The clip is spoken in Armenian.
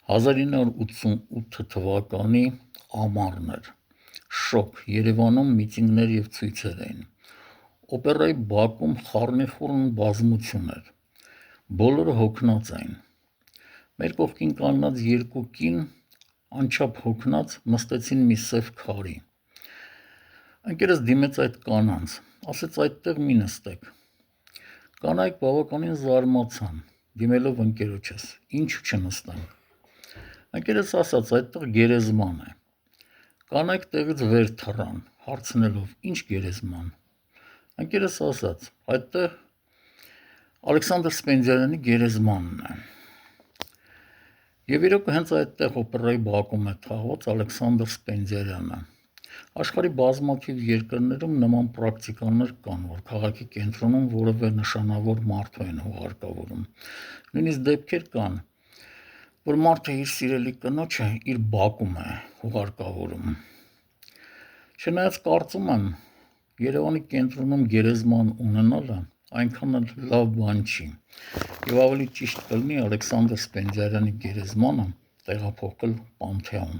1988 թվականի ամառն էր, շոկ, Երևանում միտինգներ և ցույցեր էին, օպերայի բակում խառնիխուռն բազմություն էր, բոլորը հոգնած էին, մեր կողքին կանգնած երկու կին անչափ հոգնած նստեցին մի սև քարի, ընկերս դիմեց այդ կանանց, ասեց այդտեղ մի նստեք, կանայք բավականին զարմացան, դիմելով ընկերոջս, ինչու չնստենք, ընկերս ասաց այդտեղ գերեզման է, կանայք տեղից վեր թռան, հարցնելով ինչ գերեզման, ընկերս ասաց այդտեղ Ալեքսանդր Սպենդիարյանի գերեզմանն է, և իրոք հենց այդտեղ օպերայի բակում է թաղված Ալեքսանդր Սպենդիարյանը, աշխարհի բազմաթիվ երկրներում նման պրակտիկաներ կան, որ քաղաքի կենտրոնում որևէ նշանավոր մարդու են հուղարկավորում, նույնիսկ դեպքեր կան, որ մարդը իր սիրելի կնոջը իր բակում է հուղարկավորում, չնայած կարծում եմ Երևանի կենտրոնում գերեզման ունենալը այնքան էլ լավ բան չի և ավելի ճիշտ կլինի Ալեքսանդր Սպենդիարյանի գերեզմանը տեղափոխել Պանթեոն։